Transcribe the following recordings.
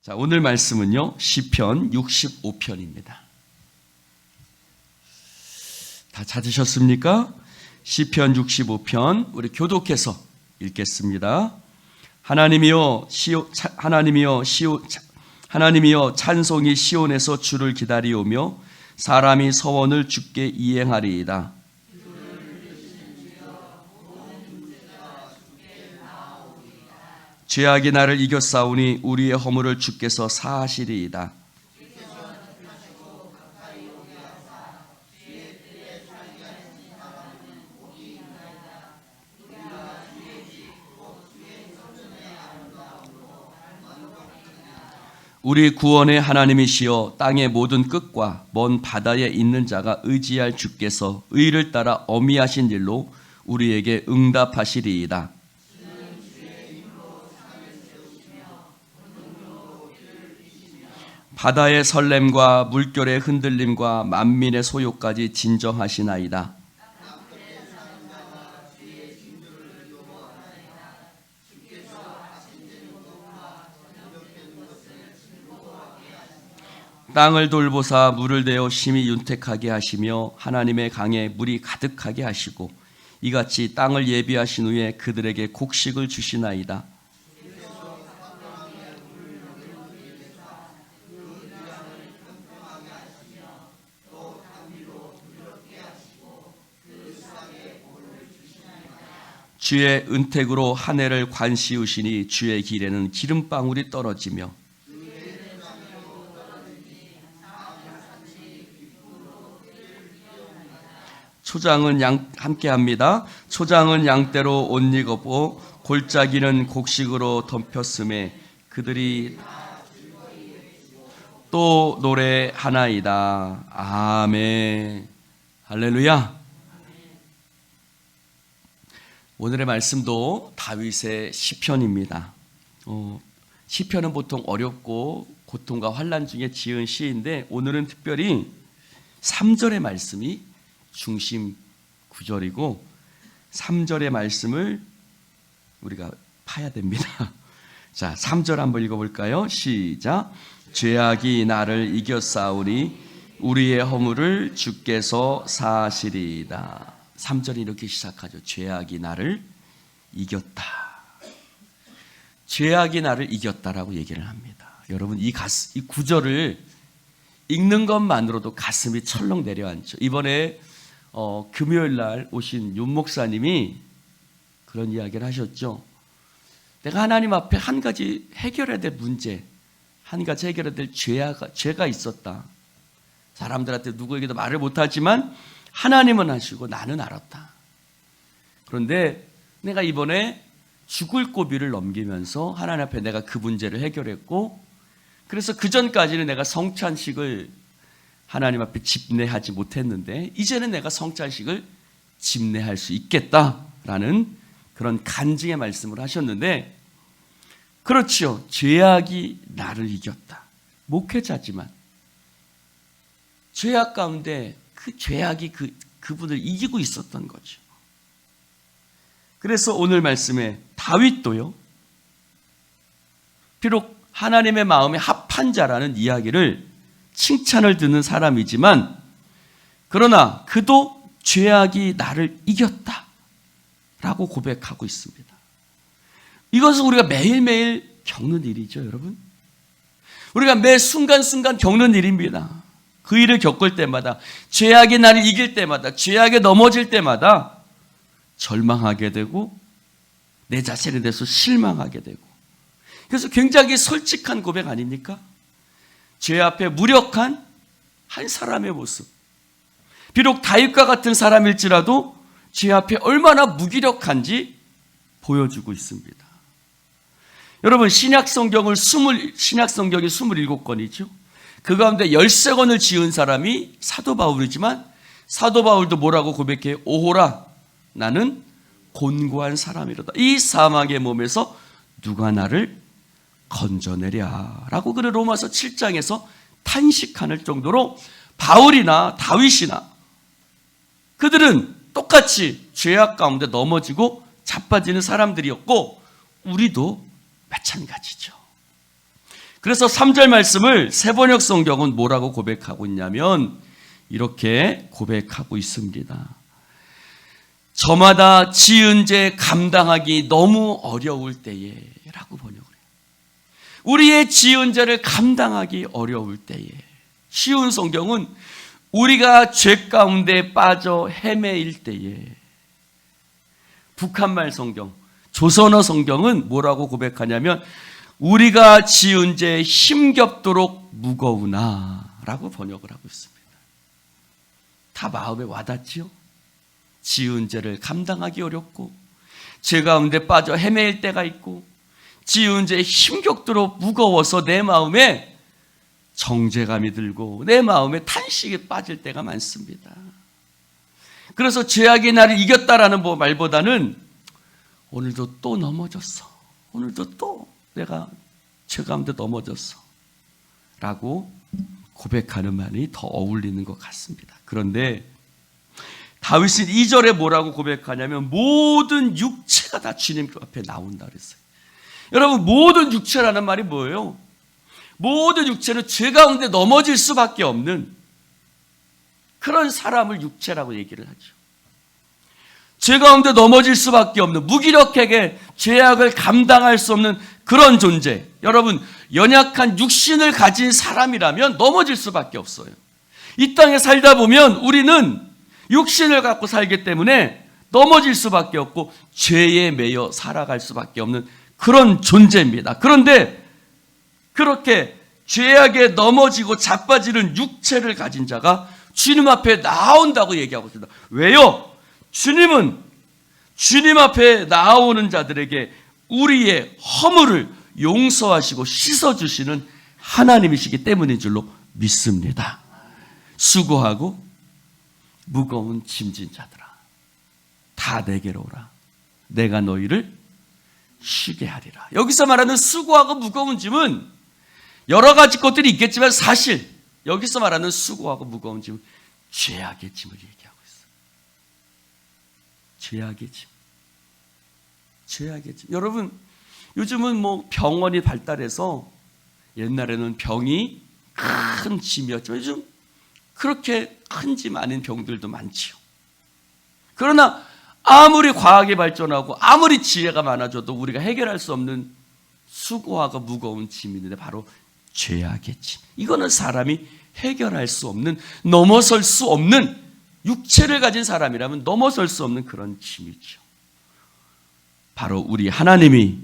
자, 오늘 말씀은요, 시편 65편입니다. 다 찾으셨습니까? 시편 65편, 우리 교독해서 읽겠습니다. 하나님이여 찬송이 시온에서 주를 기다리오며 사람이 서원을 주께 이행하리이다. 죄악이 나를 이겼사오니 우리의 허물을 주께서 사하시리이다. 우리 구원의 하나님이시여 땅의 모든 끝과 먼 바다에 있는 자가 의지할 주께서 의를 따라 어미하신 일로 우리에게 응답하시리이다. 바다의 설렘과 물결의 흔들림과 만민의 소요까지 진정하시나이다. 땅을 돌보사 물을 대어 심히 윤택하게 하시며 하나님의 강에 물이 가득하게 하시고 이같이 땅을 예비하신 후에 그들에게 곡식을 주시나이다. 주의 은택으로 한 해를 관시우시니 주의 길에는 기름방울이 떨어지며 초장은 함께합니다. 초장은 양떼로 옷 익었고 골짜기는 곡식으로 덮였음에 그들이 또 노래하나이다. 아멘. 할렐루야. 오늘의 말씀도 다윗의 시편입니다. 시편은 보통 어렵고 고통과 환난 중에 지은 시인데 오늘은 특별히 3절의 말씀이 중심 구절이고 3절의 말씀을 우리가 파야 됩니다. 자, 3절 한번 읽어볼까요? 시작. 죄악이 나를 이겼사오니 우리의 허물을 주께서 사하시리이다. 3절이 이렇게 시작하죠. 죄악이 나를 이겼다. 죄악이 나를 이겼다라고 얘기를 합니다. 여러분 이 구절을 읽는 것만으로도 가슴이 철렁 내려앉죠. 이번에 금요일 날 오신 윤 목사님이 그런 이야기를 하셨죠. 내가 하나님 앞에 한 가지 해결해야 될 문제, 한 가지 해결해야 될 죄가 있었다. 사람들한테 누구에게도 말을 못하지만 하나님은 하시고 나는 알았다. 그런데 내가 이번에 죽을 고비를 넘기면서 하나님 앞에 내가 그 문제를 해결했고, 그래서 그 전까지는 내가 성찬식을 하나님 앞에 집례하지 못했는데 이제는 내가 성찬식을 집례할 수 있겠다라는 그런 간증의 말씀을 하셨는데, 그렇지요. 죄악이 나를 이겼다. 목회자지만 죄악 가운데 그 죄악이 그분을 이기고 있었던 거죠. 그래서 오늘 말씀에 다윗도요, 비록 하나님의 마음에 합한 자라는 이야기를 칭찬을 듣는 사람이지만 그러나 그도 죄악이 나를 이겼다 라고 고백하고 있습니다. 이것은 우리가 매일매일 겪는 일이죠, 여러분. 우리가 매 순간순간 겪는 일입니다. 그 일을 겪을 때마다, 죄악이 나를 이길 때마다, 죄악에 넘어질 때마다 절망하게 되고 내 자신에 대해서 실망하게 되고, 그래서 굉장히 솔직한 고백 아닙니까? 죄 앞에 무력한 한 사람의 모습. 비록 다윗과 같은 사람일지라도 죄 앞에 얼마나 무기력한지 보여주고 있습니다. 여러분, 신약성경이 27권이죠. 그 가운데 13권을 지은 사람이 사도 바울이지만 사도 바울도 뭐라고 고백해요? 오호라, 나는 곤고한 사람이로다. 이 사망의 몸에서 누가 나를 건져내랴 라고 그는 로마서 7장에서 탄식하는 정도로 바울이나 다윗이나 그들은 똑같이 죄악 가운데 넘어지고 자빠지는 사람들이었고 우리도 마찬가지죠. 그래서 3절 말씀을 세번역 성경은 뭐라고 고백하고 있냐면 이렇게 고백하고 있습니다. 저마다 지은 죄 감당하기 너무 어려울 때에 라고 번역을 해요. 우리의 지은 죄를 감당하기 어려울 때에. 쉬운 성경은 우리가 죄 가운데 빠져 헤매일 때에. 북한말 성경, 조선어 성경은 뭐라고 고백하냐면 우리가 지은 죄 힘겹도록 무거우나 라고 번역을 하고 있습니다. 다 마음에 와닿지요? 지은 죄를 감당하기 어렵고 죄 가운데 빠져 헤매일 때가 있고 지은 죄 힘겹도록 무거워서 내 마음에 정죄감이 들고 내 마음에 탄식에 빠질 때가 많습니다. 그래서 죄악이 나를 이겼다라는 말보다는 오늘도 또 넘어졌어. 오늘도 또 내가 죄 가운데 넘어졌어. 라고 고백하는 말이 더 어울리는 것 같습니다. 그런데 다윗은 2절에 뭐라고 고백하냐면 모든 육체가 다 주님 앞에 나온다 그랬어요. 여러분, 모든 육체라는 말이 뭐예요? 모든 육체는 죄 가운데 넘어질 수밖에 없는 그런 사람을 육체라고 얘기를 하죠. 죄 가운데 넘어질 수밖에 없는 무기력하게 죄악을 감당할 수 없는 그런 존재. 여러분, 연약한 육신을 가진 사람이라면 넘어질 수밖에 없어요. 이 땅에 살다 보면 우리는 육신을 갖고 살기 때문에 넘어질 수밖에 없고 죄에 매여 살아갈 수밖에 없는 그런 존재입니다. 그런데 그렇게 죄악에 넘어지고 자빠지는 육체를 가진 자가 주님 앞에 나온다고 얘기하고 있습니다. 왜요? 주님은 주님 앞에 나오는 자들에게 우리의 허물을 용서하시고 씻어주시는 하나님이시기 때문인 줄로 믿습니다. 수고하고 무거운 짐진 자들아, 다 내게로 오라. 내가 너희를 쉬게 하리라. 여기서 말하는 수고하고 무거운 짐은 여러 가지 것들이 있겠지만 사실 여기서 말하는 수고하고 무거운 짐은 죄악의 짐을 얘기하고 있어요. 죄악의 짐. 죄악의 짐. 여러분, 요즘은 병원이 발달해서 옛날에는 병이 큰 짐이었지만 요즘 그렇게 큰 짐 아닌 병들도 많지요. 그러나 아무리 과학이 발전하고 아무리 지혜가 많아져도 우리가 해결할 수 없는 수고하고 무거운 짐이 있는데 바로 죄악의 짐. 이거는 사람이 해결할 수 없는, 넘어설 수 없는, 육체를 가진 사람이라면 넘어설 수 없는 그런 짐이죠. 바로 우리 하나님이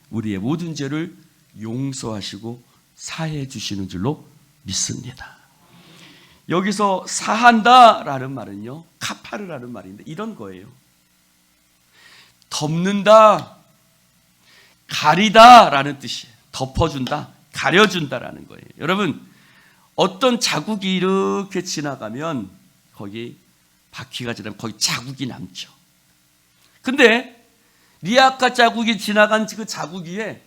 우리의 모든 죄를 용서하시고 사해 주시는 줄로 믿습니다. 여기서 사한다라는 말은요, 카파르라는 말인데 이런 거예요. 덮는다, 가리다라는 뜻이에요. 덮어준다, 가려준다라는 거예요. 여러분, 어떤 자국이 이렇게 지나가면 거기 바퀴가 지나면 거기 자국이 남죠. 근데 리아카 자국이 지나간 그 자국 위에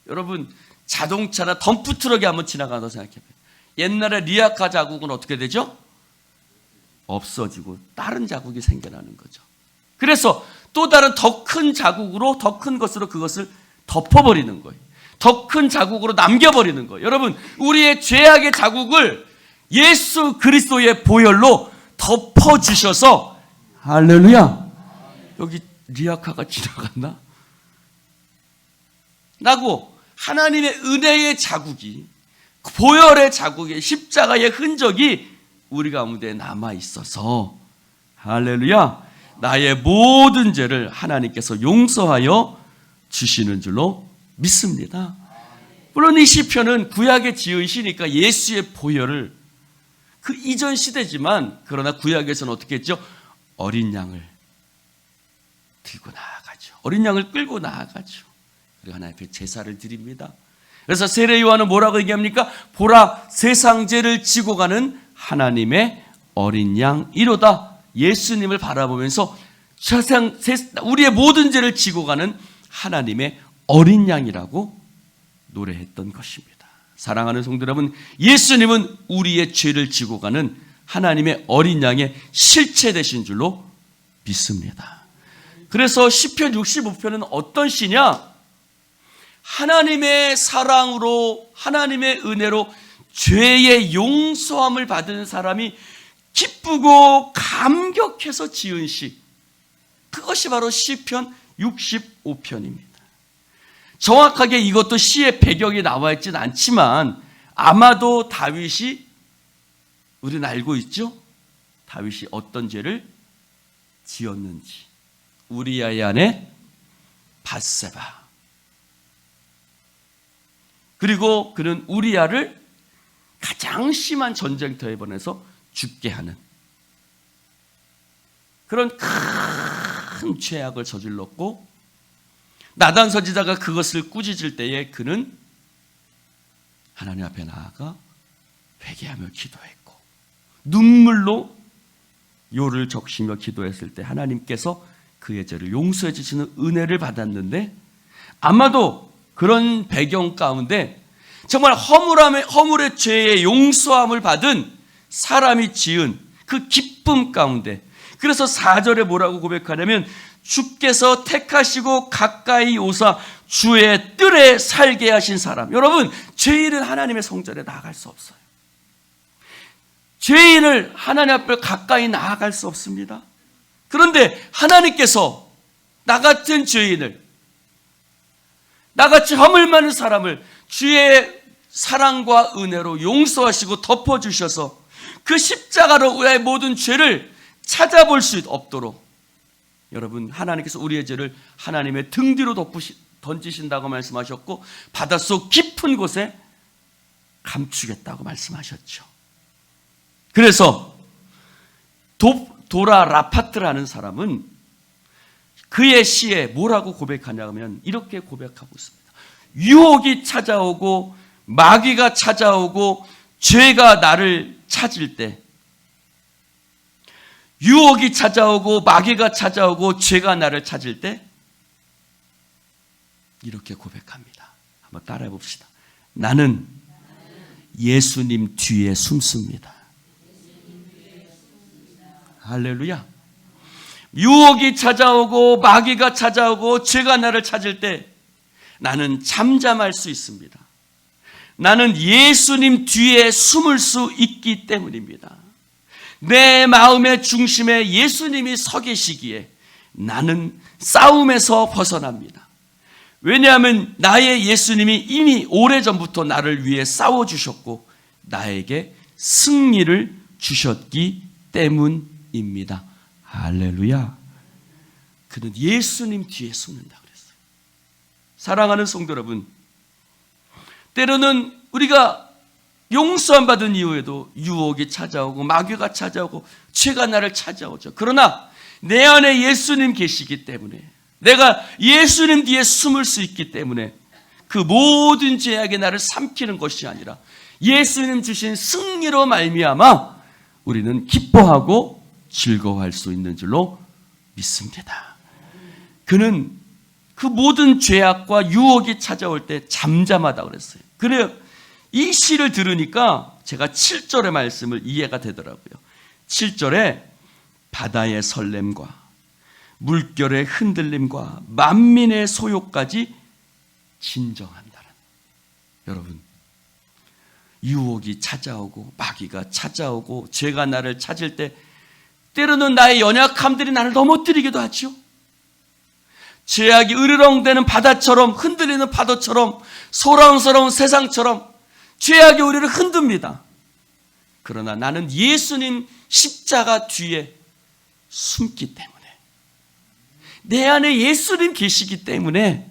여러분 자동차나 덤프트럭이 한번 지나가서 생각해봐요. 옛날에 리아카 자국은 어떻게 되죠? 없어지고 다른 자국이 생겨나는 거죠. 그래서 또 다른 더 큰 자국으로, 더 큰 것으로 그것을 덮어버리는 거예요. 더 큰 자국으로 남겨버리는 거예요. 여러분, 우리의 죄악의 자국을 예수 그리스도의 보혈로 덮어주셔서, 할렐루야, 여기 리아카가 지나갔나? 라고 하나님의 은혜의 자국이, 보혈의 자국이, 십자가의 흔적이 우리 가운데 남아있어서 할렐루야, 나의 모든 죄를 하나님께서 용서하여 주시는 줄로 믿습니다. 물론 이 시편은 구약에 지으시니까 예수의 보혈을, 그 이전 시대지만 그러나 구약에서는 어떻게 했죠? 어린 양을 들고 나아가죠. 어린 양을 끌고 나아가죠. 그리고 하나님 앞에 제사를 드립니다. 그래서 세례 요한은 뭐라고 얘기합니까? 보라, 세상 죄를 지고 가는 하나님의 어린 양이로다. 예수님을 바라보면서 우리의 모든 죄를 지고 가는 하나님의 어린 양이라고 노래했던 것입니다. 사랑하는 성도 여러분, 예수님은 우리의 죄를 지고 가는 하나님의 어린 양의 실체 되신 줄로 믿습니다. 그래서 시편 65편은 어떤 시냐? 하나님의 사랑으로, 하나님의 은혜로 죄의 용서함을 받은 사람이 기쁘고 감격해서 지은 시, 그것이 바로 시편 65편입니다. 정확하게 이것도 시의 배경에 나와 있지는 않지만 아마도 다윗이, 우리는 알고 있죠? 다윗이 어떤 죄를 지었는지. 우리아의 아내 밧세바. 그리고 그는 우리아를 가장 심한 전쟁터에 보내서 죽게 하는 그런 큰 죄악을 저질렀고, 나단 선지자가 그것을 꾸짖을 때에 그는 하나님 앞에 나아가 회개하며 기도했고, 눈물로 요를 적시며 기도했을 때 하나님께서 그의 죄를 용서해 주시는 은혜를 받았는데, 아마도 그런 배경 가운데 정말 허물의 죄의 용서함을 받은 사람이 지은 그 기쁨 가운데, 그래서 4절에 뭐라고 고백하냐면, 주께서 택하시고 가까이 오사 주의 뜰에 살게 하신 사람. 여러분, 죄인은 하나님의 성전에 나아갈 수 없어요. 죄인을 하나님 앞에 가까이 나아갈 수 없습니다. 그런데 하나님께서 나 같은 죄인을, 나같이 허물 많은 사람을 주의 사랑과 은혜로 용서하시고 덮어주셔서 그 십자가로 우리의 모든 죄를 찾아볼 수 없도록, 여러분, 하나님께서 우리의 죄를 하나님의 등 뒤로 던지신다고 말씀하셨고, 바닷속 깊은 곳에 감추겠다고 말씀하셨죠. 그래서 도라 라파트라는 사람은 그의 시에 뭐라고 고백하냐면 이렇게 고백하고 있습니다. 유혹이 찾아오고 마귀가 찾아오고 죄가 나를 찾을 때, 유혹이 찾아오고 마귀가 찾아오고 죄가 나를 찾을 때 이렇게 고백합니다. 한번 따라해 봅시다. 나는 예수님 뒤에 숨습니다. 할렐루야. 유혹이 찾아오고 마귀가 찾아오고 죄가 나를 찾을 때 나는 잠잠할 수 있습니다. 나는 예수님 뒤에 숨을 수 있기 때문입니다. 내 마음의 중심에 예수님이 서 계시기에 나는 싸움에서 벗어납니다. 왜냐하면 나의 예수님이 이미 오래전부터 나를 위해 싸워주셨고 나에게 승리를 주셨기 때문입니다. 할렐루야. 그는 예수님 뒤에 숨는다 그랬어요. 사랑하는 성도 여러분, 때로는 우리가 용서함 받은 이후에도 유혹이 찾아오고 마귀가 찾아오고 죄가 나를 찾아오죠. 그러나 내 안에 예수님 계시기 때문에, 내가 예수님 뒤에 숨을 수 있기 때문에 그 모든 죄악이 나를 삼키는 것이 아니라 예수님 주신 승리로 말미암아 우리는 기뻐하고 즐거워할 수 있는 줄로 믿습니다. 그는 그 모든 죄악과 유혹이 찾아올 때 잠잠하다고 그랬어요. 그래요. 이 시를 들으니까 제가 7절의 말씀을 이해가 되더라고요. 7절에 바다의 설렘과 물결의 흔들림과 만민의 소요까지 진정한다는. 여러분, 유혹이 찾아오고 마귀가 찾아오고 죄가 나를 찾을 때 때로는 나의 연약함들이 나를 넘어뜨리기도 하죠. 죄악이 으르렁대는 바다처럼, 흔들리는 파도처럼, 소란스러운 세상처럼 죄악이 우리를 흔듭니다. 그러나 나는 예수님 십자가 뒤에 숨기 때문에, 내 안에 예수님 계시기 때문에,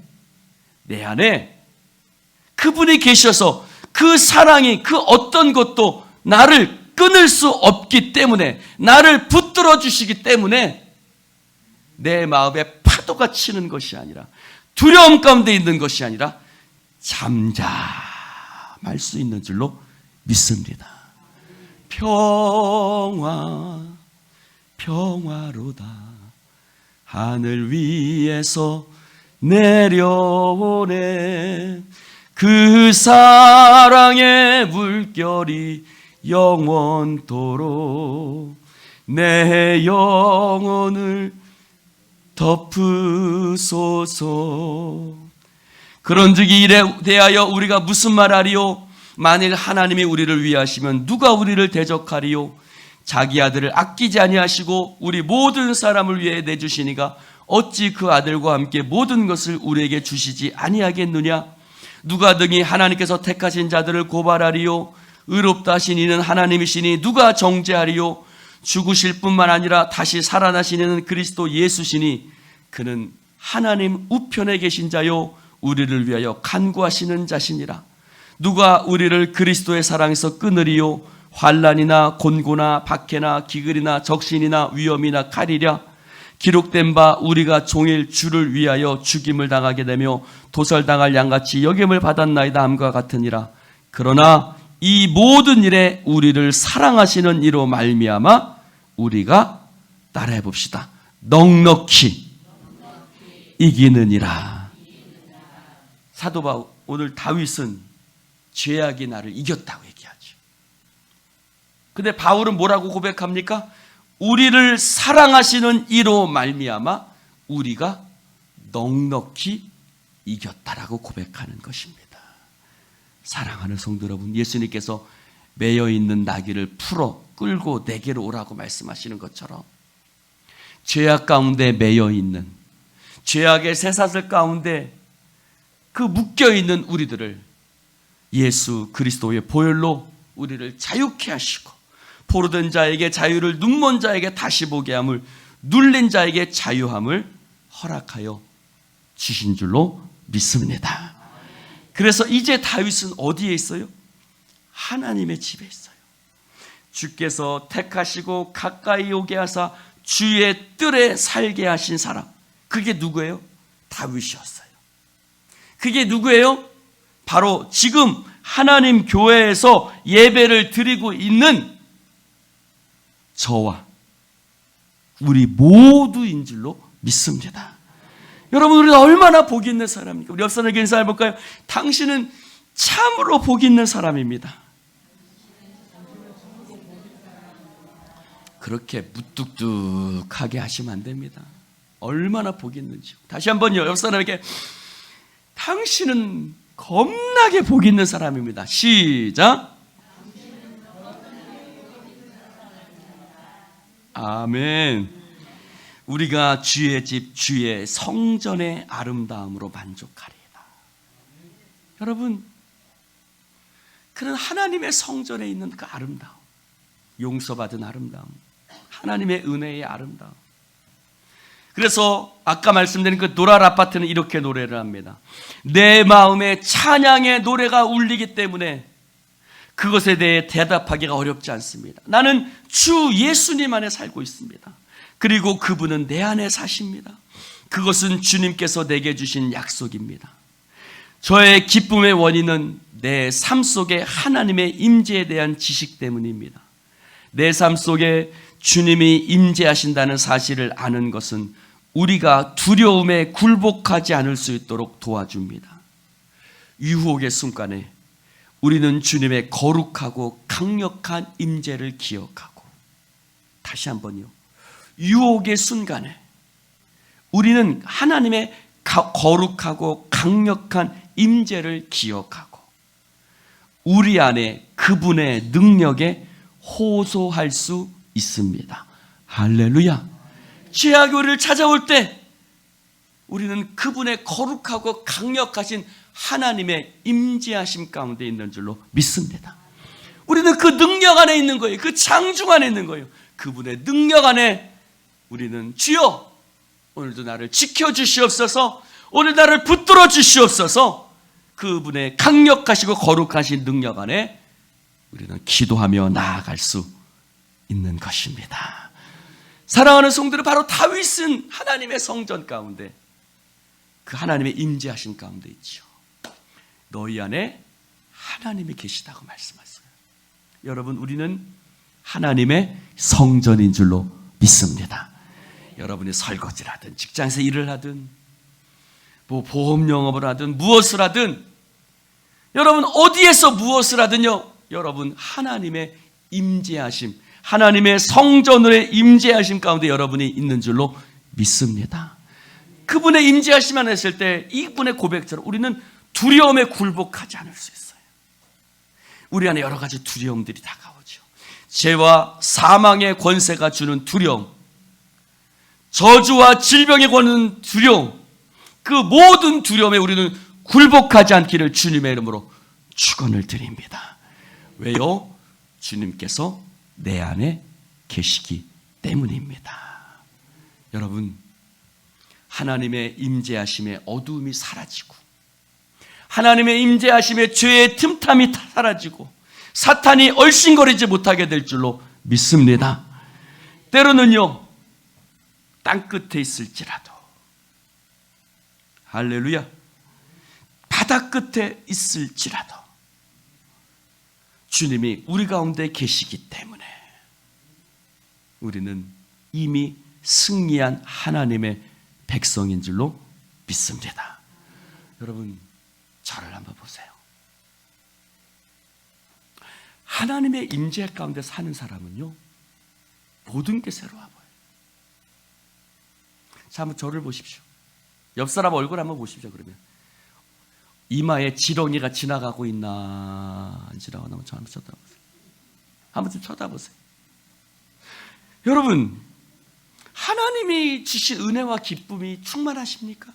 내 안에 그분이 계셔서 그 사랑이 그 어떤 것도 나를 끊을 수 없기 때문에, 나를 붙들어 주시기 때문에 내 마음에 파도가 치는 것이 아니라, 두려움 가운데 있는 것이 아니라 잠잠할 수 있는 줄로 믿습니다. 평화로다 하늘 위에서 내려오네. 그 사랑의 물결이 영원토록 내 영혼을 덮으소서. 그런즉 이에 대하여 우리가 무슨 말하리요? 만일 하나님이 우리를 위하시면 누가 우리를 대적하리요? 자기 아들을 아끼지 아니하시고 우리 모든 사람을 위해 내주시니가 어찌 그 아들과 함께 모든 것을 우리에게 주시지 아니하겠느냐? 누가 등이 하나님께서 택하신 자들을 고발하리요? 의롭다 하신 이는 하나님이시니 누가 정죄하리요? 죽으실 뿐만 아니라 다시 살아나시는 그리스도 예수시니 그는 하나님 우편에 계신 자요 우리를 위하여 간구하시는 자시니라. 누가 우리를 그리스도의 사랑에서 끊으리요? 환난이나 곤고나 박해나 기근이나 적신이나 위험이나 칼이랴. 기록된 바 우리가 종일 주를 위하여 죽임을 당하게 되며 도살당할 양같이 여김을 받았나이다 함과 같으니라. 그러나 이 모든 일에 우리를 사랑하시는 이로 말미암아 우리가 따라해 봅시다. 넉넉히 이기느니라. 사도 바울, 오늘 다윗은 죄악이 나를 이겼다고 얘기하죠. 근데 바울은 뭐라고 고백합니까? 우리를 사랑하시는 이로 말미암아 우리가 넉넉히 이겼다라고 고백하는 것입니다. 사랑하는 성도 여러분, 예수님께서 매여 있는 나귀를 풀어 끌고 내게로 오라고 말씀하시는 것처럼 죄악 가운데 매여 있는, 죄악의 쇠사슬 가운데 그 묶여 있는 우리들을 예수 그리스도의 보혈로 우리를 자유케 하시고 포로된 자에게 자유를, 눈먼 자에게 다시 보게 함을, 눌린 자에게 자유함을 허락하여 주신 줄로 믿습니다. 그래서 이제 다윗은 어디에 있어요? 하나님의 집에 있어요. 주께서 택하시고 가까이 오게 하사 주의 뜰에 살게 하신 사람, 그게 누구예요? 다윗이었어요. 그게 누구예요? 바로 지금 하나님 교회에서 예배를 드리고 있는 저와 우리 모두인 줄로 믿습니다. 여러분, 우리가 얼마나 복이 있는 사람입니까? 우리 옆 사람에게 인사해 볼까요? 당신은 참으로 복이 있는 사람입니다. 그렇게 무뚝뚝하게 하시면 안 됩니다. 얼마나 복이 있는지. 다시 한번요, 옆 사람에게 당신은 겁나게 복이 있는 사람입니다. 시작. 아멘. 우리가 주의 집, 주의 성전의 아름다움으로 만족하리이다. 여러분, 그런 하나님의 성전에 있는 그 아름다움, 용서받은 아름다움, 하나님의 은혜의 아름다움. 그래서 아까 말씀드린 그 노랄 아파트는 이렇게 노래를 합니다. 내 마음에 찬양의 노래가 울리기 때문에 그것에 대해 대답하기가 어렵지 않습니다. 나는 주 예수님 안에 살고 있습니다. 그리고 그분은 내 안에 사십니다. 그것은 주님께서 내게 주신 약속입니다. 저의 기쁨의 원인은 내 삶 속에 하나님의 임재에 대한 지식 때문입니다. 내 삶 속에 주님이 임재하신다는 사실을 아는 것은 우리가 두려움에 굴복하지 않을 수 있도록 도와줍니다. 유혹의 순간에 우리는 주님의 거룩하고 강력한 임재를 기억하고, 다시 한번요, 유혹의 순간에 우리는 하나님의 거룩하고 강력한 임재를 기억하고 우리 안에 그분의 능력에 호소할 수 있습니다. 할렐루야. 죄악이 우리를 찾아올 때 우리는 그분의 거룩하고 강력하신 하나님의 임재하심 가운데 있는 줄로 믿습니다. 우리는 그 능력 안에 있는 거예요. 그 장중 안에 있는 거예요. 그분의 능력 안에 우리는 주여 오늘도 나를 지켜주시옵소서, 오늘 나를 붙들어 주시옵소서, 그분의 강력하시고 거룩하신 능력 안에 우리는 기도하며 나아갈 수 있는 것입니다. 사랑하는 성도들, 바로 다윗은 하나님의 성전 가운데, 그 하나님의 임재하신 가운데 있죠. 너희 안에 하나님이 계시다고 말씀하셨어요. 여러분, 우리는 하나님의 성전인 줄로 믿습니다. 여러분이 설거지를 하든 직장에서 일을 하든 뭐 보험 영업을 하든 무엇을 하든, 여러분 어디에서 무엇을 하든요, 여러분 하나님의 임재하심, 하나님의 성전의 임재하심 가운데 여러분이 있는 줄로 믿습니다. 그분의 임재하심만 했을 때 이분의 고백처럼 우리는 두려움에 굴복하지 않을 수 있어요. 우리 안에 여러 가지 두려움들이 다가오죠. 죄와 사망의 권세가 주는 두려움, 저주와 질병에 거는 두려움, 그 모든 두려움에 우리는 굴복하지 않기를 주님의 이름으로 축원을 드립니다. 왜요? 주님께서 내 안에 계시기 때문입니다. 여러분, 하나님의 임재하심에 어두움이 사라지고, 하나님의 임재하심에 죄의 틈탐이 사라지고, 사탄이 얼씬거리지 못하게 될 줄로 믿습니다. 때로는요, 땅끝에 있을지라도, 할렐루야, 바다 끝에 있을지라도 주님이 우리 가운데 계시기 때문에 우리는 이미 승리한 하나님의 백성인 줄로 믿습니다. 여러분, 저를 한번 보세요. 하나님의 임재 가운데 사는 사람은요, 모든 게 새로워 보여요. 자, 한번 저를 보십시오. 옆 사람 얼굴 한번 보십시오. 그러면 이마에 지렁이가 지나가고 있나 안 지나가나 저 한번 쳐다보세요. 한번 좀 쳐다보세요. 여러분, 하나님이 주신 은혜와 기쁨이 충만하십니까?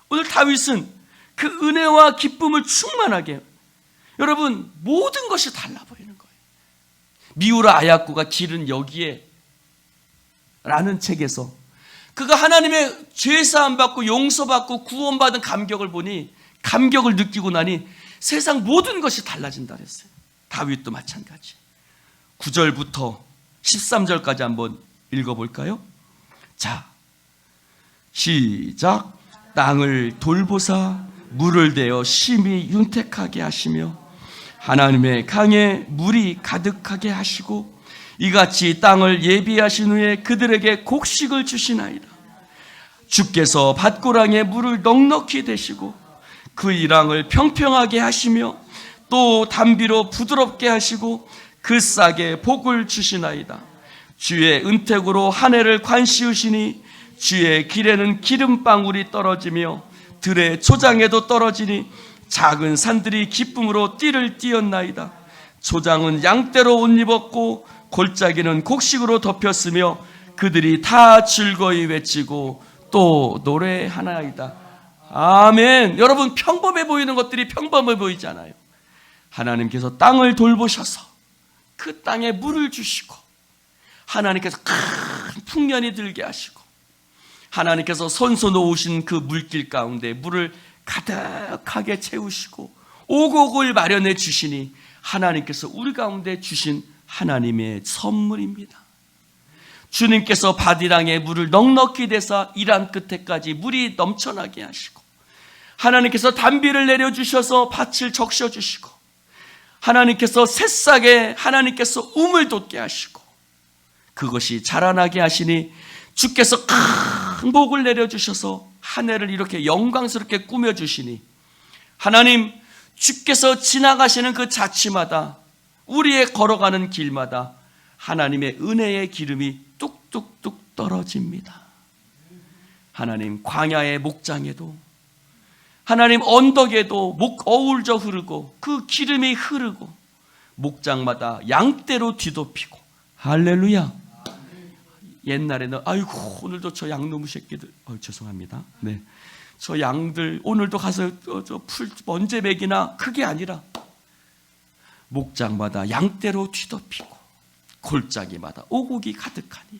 오늘 다윗은 그 은혜와 기쁨을 충만하게, 여러분, 모든 것이 달라 보이는 거예요. 미우라 아야쿠가 길은 여기에 라는 책에서 그가 하나님의 죄사함 받고 용서받고 구원받은 감격을 보니, 감격을 느끼고 나니 세상 모든 것이 달라진다 그랬어요. 다윗도 마찬가지. 9절부터 13절까지 한번 읽어볼까요? 자, 시작. 땅을 돌보사 물을 대어 심히 윤택하게 하시며 하나님의 강에 물이 가득하게 하시고 이같이 땅을 예비하신 후에 그들에게 곡식을 주시나이다. 주께서 밭고랑에 물을 넉넉히 대시고 그 이랑을 평평하게 하시며 또 담비로 부드럽게 하시고 그 싹에 복을 주시나이다. 주의 은택으로 한 해를 관시우시니 주의 길에는 기름방울이 떨어지며 들의 초장에도 떨어지니 작은 산들이 기쁨으로 띠를 띠었나이다. 초장은 양떼로 옷 입었고 골짜기는 곡식으로 덮였으며 그들이 다 즐거이 외치고 또 노래하나이다. 아멘. 여러분, 평범해 보이는 것들이 평범해 보이지 않아요. 하나님께서 땅을 돌보셔서 그 땅에 물을 주시고, 하나님께서 큰 풍년이 들게 하시고, 하나님께서 손수 놓으신 그 물길 가운데 물을 가득하게 채우시고 오곡을 마련해 주시니 하나님께서 우리 가운데 주신 하나님의 선물입니다. 주님께서 밭이랑에 물을 넉넉히 대사 이란 끝에까지 물이 넘쳐나게 하시고, 하나님께서 담비를 내려주셔서 밭을 적셔주시고, 하나님께서 새싹에 하나님께서 움을 돋게 하시고 그것이 자라나게 하시니 주께서 큰 복을 내려주셔서 한 해를 이렇게 영광스럽게 꾸며주시니, 하나님, 주께서 지나가시는 그 자취마다, 우리의 걸어가는 길마다 하나님의 은혜의 기름이 뚝뚝뚝 떨어집니다. 하나님, 광야의 목장에도, 하나님 언덕에도 어울져 흐르고 그 기름이 흐르고 목장마다 양떼로 뒤덮이고, 할렐루야. 옛날에는 아이고 오늘도 저 양놈의 새끼들, 죄송합니다. 네, 저 양들 오늘도 가서 저 풀 언제 먹이나, 그게 아니라 목장마다 양떼로 뒤덮이고 골짜기마다 오곡이 가득하니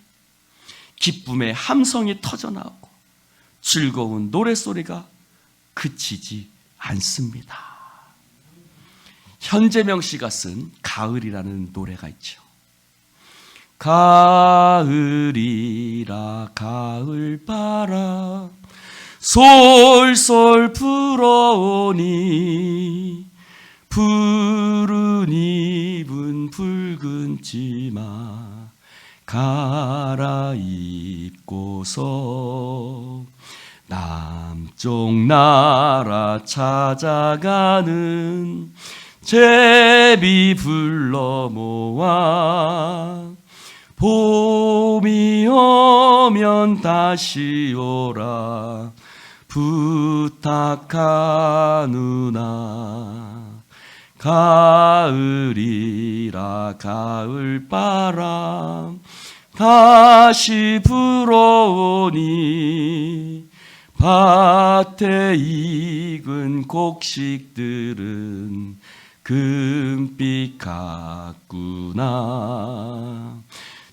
기쁨의 함성이 터져나오고 즐거운 노랫소리가 그치지 않습니다. 현재명 씨가 쓴 가을이라는 노래가 있죠. 가을이라 가을바람 솔솔 불어오니 푸른 입은 붉은 치마 갈아입고서 남쪽 나라 찾아가는 제비 불러 모아 봄이 오면 다시 오라 부탁하누나. 가을이라 가을바람 다시 불어오니 밭에 익은 곡식들은 금빛 같구나.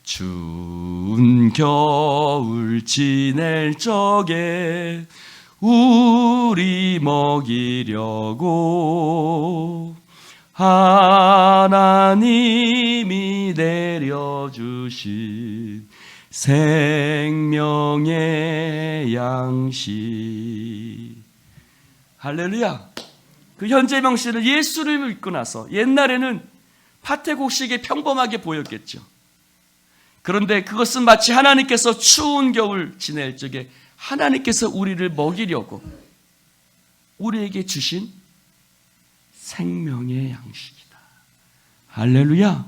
추운 겨울 지낼 적에 우리 먹이려고 하나님이 내려주신 생명의 양식. 할렐루야. 그 현재명 씨는 예수를 믿고 나서 옛날에는 밭의 곡식이 평범하게 보였겠죠. 그런데 그것은 마치 하나님께서 추운 겨울 지낼 적에 하나님께서 우리를 먹이려고 우리에게 주신 생명의 양식이다. 할렐루야.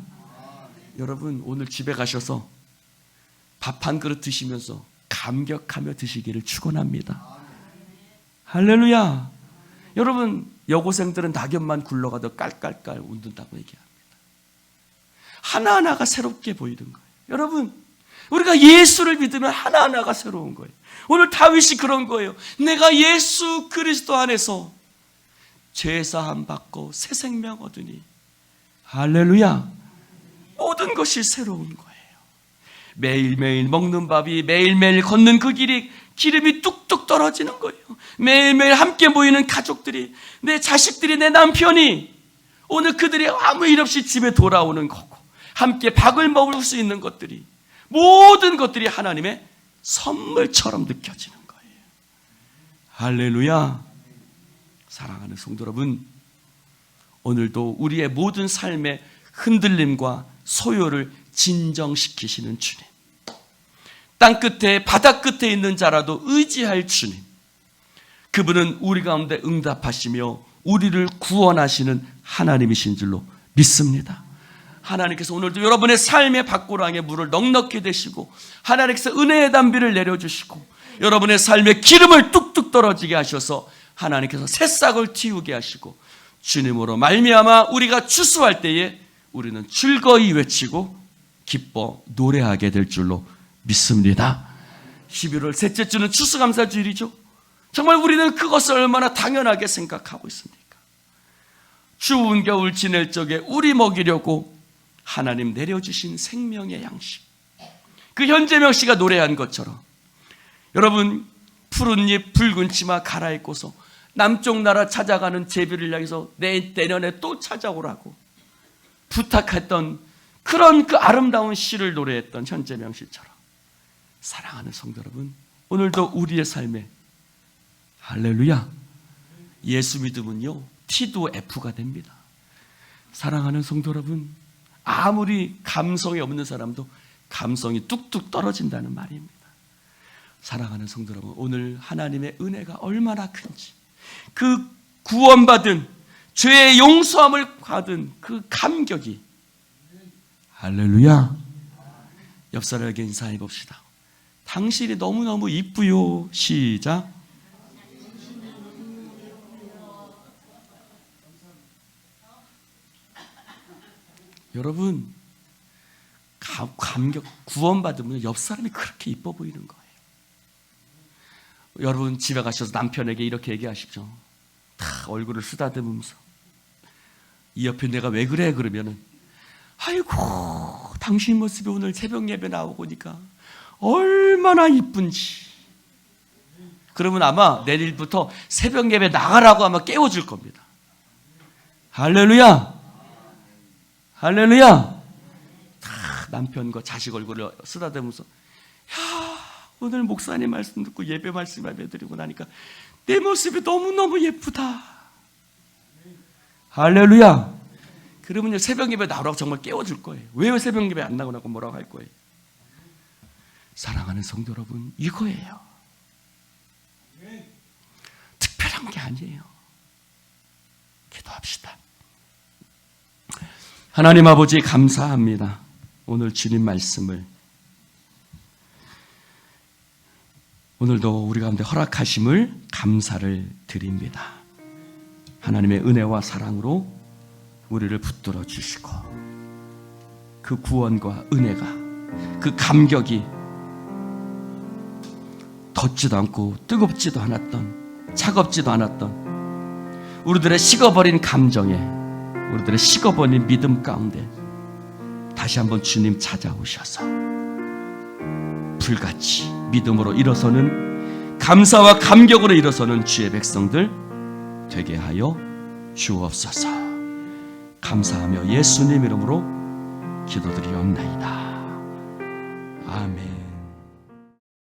여러분 오늘 집에 가셔서 밥 한 그릇 드시면서 감격하며 드시기를 축원합니다. 할렐루야. 여러분 여고생들은 낙엽만 굴러가도 깔깔깔 웃는다고 얘기합니다. 하나하나가 새롭게 보이는 거예요. 여러분 우리가 예수를 믿으면 하나하나가 새로운 거예요. 오늘 다윗이 그런 거예요. 내가 예수 그리스도 안에서 죄사함 받고 새 생명 얻으니. 할렐루야. 모든 것이 새로운 거예요. 매일매일 먹는 밥이, 매일매일 걷는 그 길이 기름이 뚝뚝 떨어지는 거예요. 매일매일 함께 모이는 가족들이, 내 자식들이, 내 남편이 오늘 그들이 아무 일 없이 집에 돌아오는 거고, 함께 밥을 먹을 수 있는 것들이, 모든 것들이 하나님의 선물처럼 느껴지는 거예요. 할렐루야. 사랑하는 성도 여러분, 오늘도 우리의 모든 삶의 흔들림과 소요를 진정시키시는 주님, 땅끝에 바다 끝에 있는 자라도 의지할 주님, 그분은 우리 가운데 응답하시며 우리를 구원하시는 하나님이신 줄로 믿습니다. 하나님께서 오늘도 여러분의 삶의 밭고랑에 물을 넉넉히 대시고, 하나님께서 은혜의 담비를 내려주시고, 여러분의 삶에 기름을 뚝뚝 떨어지게 하셔서 하나님께서 새싹을 틔우게 하시고, 주님으로 말미암아 우리가 추수할 때에 우리는 즐거이 외치고 기뻐 노래하게 될 줄로 믿습니다. 11월 셋째 주는 추수감사주일이죠. 정말 우리는 그것을 얼마나 당연하게 생각하고 있습니까? 추운 겨울 지낼 적에 우리 먹이려고 하나님 내려주신 생명의 양식, 그 현재명 씨가 노래한 것처럼 여러분 푸른 잎 붉은 치마 갈아입고서 남쪽 나라 찾아가는 제비를 향해서 내년에 또 찾아오라고 부탁했던 그런 그 아름다운 시를 노래했던 현재명 씨처럼, 사랑하는 성도 여러분, 오늘도 우리의 삶에 할렐루야, 예수 믿음은요 T도 F가 됩니다. 사랑하는 성도 여러분, 아무리 감성이 없는 사람도 감성이 뚝뚝 떨어진다는 말입니다. 사랑하는 성도 여러분, 오늘 하나님의 은혜가 얼마나 큰지, 그 구원받은 죄의 용서함을 받은 그 감격이, 할렐루야. 옆 사람에게 인사해 봅시다. 당신이 너무너무 이쁘요. 시작. 여러분 감격, 구원받으면 옆 사람이 그렇게 이뻐 보이는 거예요. 여러분 집에 가셔서 남편에게 이렇게 얘기하십시오. 다 얼굴을 쓰다듬으면서, 이 옆에 내가 왜 그래? 그러면은 아이고 당신 모습이 오늘 새벽 예배 나오고니까 얼마나 이쁜지. 그러면 아마 내일부터 새벽 예배 나가라고 아마 깨워줄 겁니다. 할렐루야. 할렐루야. 남편과 자식 얼굴을 쓰다듬으면서, 야 오늘 목사님 말씀 듣고 예배 드리고 나니까 내 모습이 너무너무 예쁘다. 할렐루야. 그러면요 새벽 예배 나오라고 정말 깨워줄 거예요. 왜 새벽 예배 안 나오라고 뭐라고 할 거예요. 사랑하는 성도 여러분, 이거예요. 특별한 게 아니에요. 기도합시다. 하나님 아버지 감사합니다. 오늘 주님 말씀을 오늘도 우리 가운데 허락하심을 감사를 드립니다. 하나님의 은혜와 사랑으로 우리를 붙들어 주시고 그 구원과 은혜가, 그 감격이 덥지도 않고 뜨겁지도 않았던, 차갑지도 않았던 우리들의 식어버린 감정에, 우리들의 식어버린 믿음 가운데 다시 한번 주님 찾아오셔서 불같이 믿음으로 일어서는, 감사와 감격으로 일어서는 주의 백성들 되게 하여 주옵소서. 감사하며 예수님 이름으로 기도드리옵나이다. 아멘.